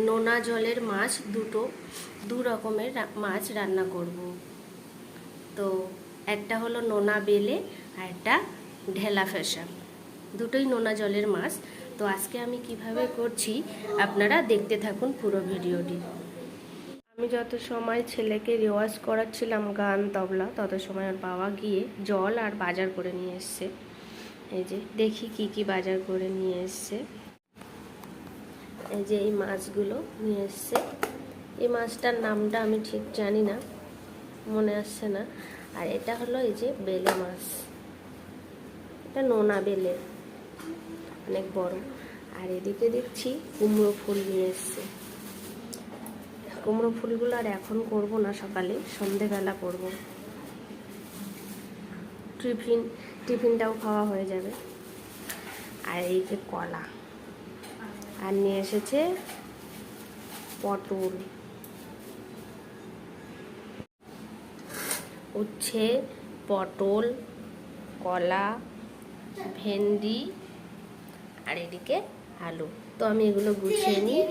নোনা জলের মাছ দু রকমের মাছ রান্না করব। তো একটা হলো নোনা বেলে আর একটা ঢেলা ফেসা, দুটোই নোনা জলের মাছ। তো আজকে আমি কিভাবে করছি আপনারা দেখতে থাকুন পুরো ভিডিওটি। আমি যত সময় ছেলেকে রেওয়াজ করাচ্ছিলাম গান তবলা, তত সময় ওর বাবা গিয়ে জল আর বাজার করে নিয়ে এসছে। এই যে দেখি কি কি বাজার করে নিয়ে এসছে। এই যে এই মাছগুলো নিয়ে এসছে। এই মাছটার নামটা আমি ঠিক জানি না, মনে আসছে না। আর এটা হলো এই যে বেলে মাছ, এটা নোনা বেলে, অনেক বড়। আর এদিকে দেখছি কুমড়ো ফুল নিয়ে এসছে। কুমড়ো ফুলগুলো আর এখন করব না, সকালে সন্ধেবেলা করব, টিফিনটাও খাওয়া হয়ে যাবে। আর এই যে কলা, আর নিয়ে এসেছে পটল, উচ্ছে, পটল, কলা, ভেন্ডি, আর এদিকে আলু। তো আমি এগুলো গুছিয়ে নিই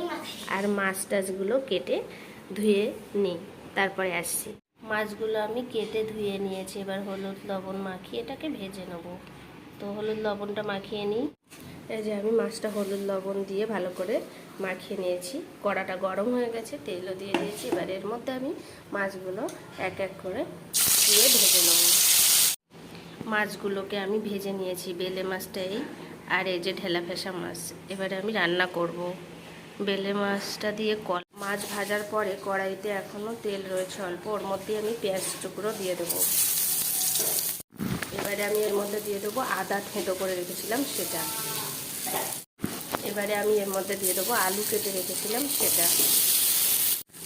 আর মাছ টাছগুলো কেটে ধুয়ে নিই, তারপরে আসছি। মাছগুলো আমি কেটে ধুয়ে নিয়েছি, এবার হলুদ লবণ মাখিয়ে এটাকে ভেজে নেব। তো হলুদ লবণটা মাখিয়ে নিই। এই যে আমি মাছটা হলুদ লবণ দিয়ে ভালো করে মাখিয়ে নিয়েছি। কড়াটা গরম হয়ে গেছে, তেলও দিয়ে দিয়েছি। এবার এর মধ্যে আমি মাছগুলো এক এক করে দিয়ে ভেজে নেব। মাছগুলোকে আমি ভেজে নিয়েছি, বেলে মাছটাই আর এই যে ঢেলা ফেসা মাছ। এবারে আমি রান্না করব। বেলে মাছটা দিয়ে মাছ ভাজার পরে কড়াইতে এখনও তেল রয়েছে অল্প, ওর মধ্যে আমি পেঁয়াজ টুকরো দিয়ে দেবো। এবারে আমি এর মধ্যে দিয়ে দেবো আদা থেঁতো করে রেখেছিলাম সেটা। এবারে আমি এর মধ্যে দিয়ে দেবো আলু কেটে রেখেছিলাম সেটা।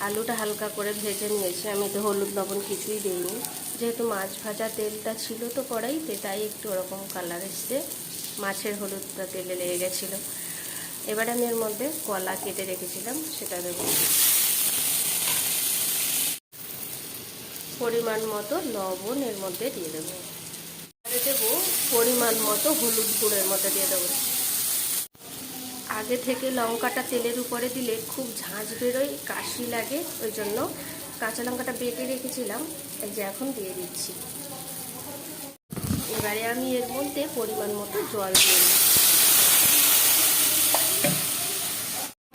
আলুটা হালকা করে ভেজে নিয়েছি, আমি তো হলুদ লবণ কিছুই দিইনি, যেহেতু মাছ ভাজা তেলটা ছিল তো কড়াইতে, তাই একটু ওরকম কালার এসছে, মাছের হলুদটা তেলে লেগে গেছিলো। এবারে আমি এর মধ্যে কলা কেটে রেখেছিলাম সেটা দেবো। পরিমাণ মতো লবণ এর মধ্যে দিয়ে দেবো। এবারে দেবো পরিমাণ মতো হলুদ গুঁড়োর মধ্যে দিয়ে দেবো। আগে থেকে লঙ্কাটা তেলের উপরে দিলে খুব ঝাঁঝ বেরোয়, কাশি লাগে, ওই জন্য কাঁচা লঙ্কাটা বেটে রেখেছিলাম, এই যে এখন দিয়ে দিচ্ছি। এবারে আমি এর মধ্যে পরিমাণ মতো জল দিয়ে দিই।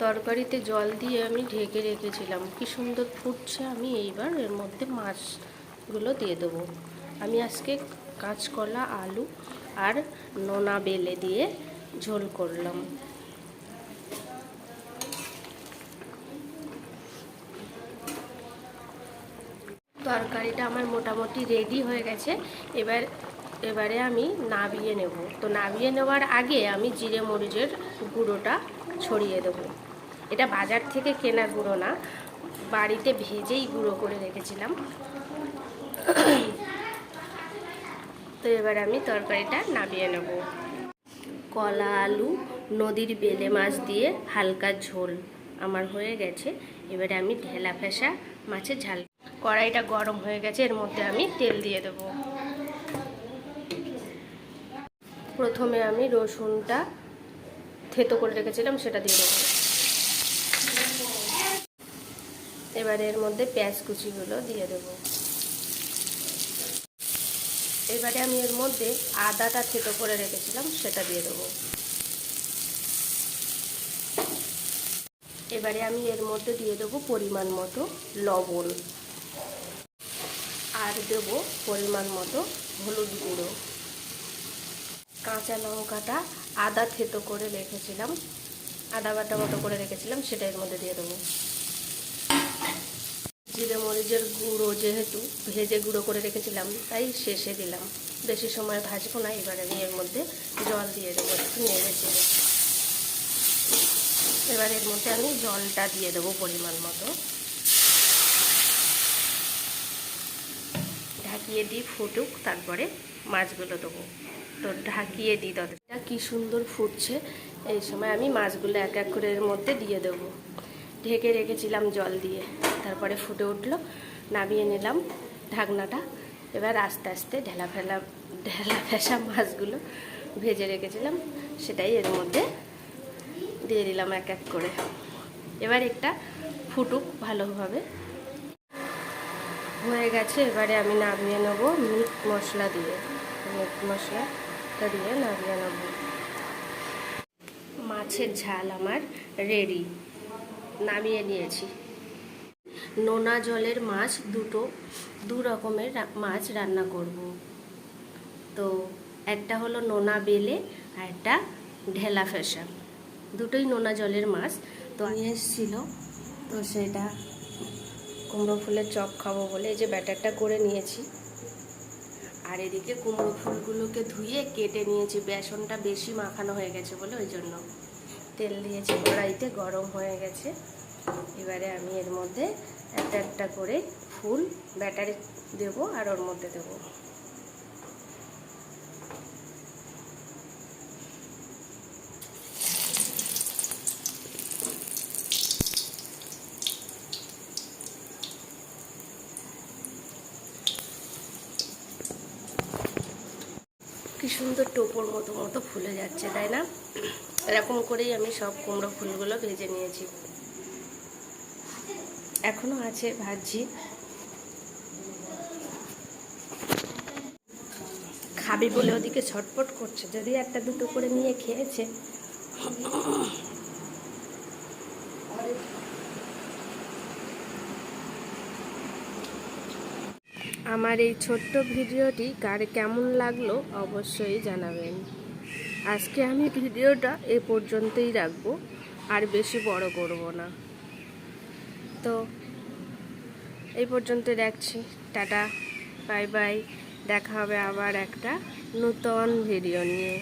তরকারিতে জল দিয়ে আমি ঢেকে রেখেছিলাম, কি সুন্দর ফুটছে। আমি এইবার এর মধ্যে মাছগুলো দিয়ে দেবো। আমি আজকে কাঁচকলা, আলু আর নোনা বেলে দিয়ে ঝোল করলাম। তরকারিটা আমার মোটামুটি রেডি হয়ে গেছে। এবারে আমি নাবিয়ে নেব। তো নাবিয়ে নেওয়ার আগে আমি জিরে মরিচের গুঁড়োটা ছড়িয়ে দেব। এটা বাজার থেকে কেনা গুঁড়ো না, বাড়িতে ভেজেই গুঁড়ো করে রেখেছিলাম। তো এবার আমি তরকারিটা নাবিয়ে নেব। কলা, আলু, নদীর বেলে মাছ দিয়ে হালকা ঝোল আমার হয়ে গেছে। এবারে আমি ঢেলা ফেসা মাছের ঝাল। কড়াইটা গরম হয়ে গেছে, এর মধ্যে আমি তেল দিয়ে দেব। প্রথমে আমি রসুনটা থেঁতো করে রেখেছিলাম সেটা দিয়ে দেবো। এবারে এর মধ্যে পেঁয়াজ কুচিগুলো দিয়ে দেবো। এবারে আমি এর মধ্যে আদাটা থেঁতো করে রেখেছিলাম সেটা দিয়ে দেবো। এবারে আমি এর মধ্যে দিয়ে দেবো পরিমাণ মতো লবণ, আর দেব পরিমাণ মতো হলুদ গুঁড়ো। কাঁচা লঙ্কাটা আদা থেঁতো করে রেখেছিলাম, আদা বাটা মতো করে রেখেছিলাম, সেটা এর মধ্যে দিয়ে দেবো। জিরে মরিচের গুঁড়ো যেহেতু ভেজে গুঁড়ো করে রেখেছিলাম, তাই শেষে দিলাম, বেশি সময় ভাজবো না। এবার আমি এর মধ্যে জল দিয়ে দেবো, একটু নেড়ে চেড়ে। এবার এর মধ্যে আমি জলটা দিয়ে দেবো পরিমাণ মতো, ঢাকিয়ে দিই ফুটুক, তারপরে মাছগুলো দেবো। তো ঢাকিয়ে দিই, ততটা কি সুন্দর ফুটছে। এই সময় আমি মাছগুলো এক এক করে এর মধ্যে দিয়ে দেবো। ঢেকে রেখেছিলাম জল দিয়ে, তারপরে ফুটে উঠলো, নামিয়ে নিলাম ঢাকনাটা। এবার আস্তে আস্তে ঢেলা ফেসা মাছগুলো ভেজে রেখেছিলাম সেটাই এর মধ্যে দিয়ে দিলাম এক এক করে। এবার একটা ফুটুক ভালোভাবে। হয়ে গেছে, এবারে আমি নামিয়ে নেব মিট মশলা দিয়ে। মিট মশলাটা দিয়ে নামিয়ে নেব। মাছের ঝাল আমার রেডি, নামিয়ে নিয়েছি। নোনা জলের মাছ দু রকমের মাছ রান্না করব। তো একটা হলো নোনা বেলে আর একটা ঢেলা ফেসা, দুটোই নোনা জলের মাছ। তো নিয়ে এসেছিলো, তো সেটা কুমড়ো ফুলের চপ খাবো বলে এই যে ব্যাটারটা করে নিয়েছি। আর এদিকে কুমড়ো ফুলগুলোকে ধুয়ে কেটে নিয়েছি, বেসনটা বেশি মাখানো হয়ে গেছে বলে ওই জন্য। তেল দিয়েছি কড়াইতে, গরম হয়ে গেছে। এবারে আমি এর মধ্যে একটা একটা করে ফুল ব্যাটারে দেবো আর ওর মধ্যে দেবো। কি সুন্দর টোপর মতো ফুলে যাচ্ছে, তাই না? এরকম করেই আমি সব কুমড়ো ফুলগুলো ভেজে নিয়েছি, এখনো আছে ভাজছি। খাবি বলে ওদিকে ছটপট করছে, যদি একটা দুটো করে নিয়ে খেয়েছে। আমার এই ছোট্ট ভিডিওটি কার কেমন লাগলো অবশ্যই জানাবেন। আজকে আমি ভিডিওটা এ পর্যন্তই রাখবো, আর বেশি বড় করব না। তো এই পর্যন্তই রাখছি, টাটা, বাই বাই। দেখা হবে আবার একটা নতুন ভিডিও নিয়ে।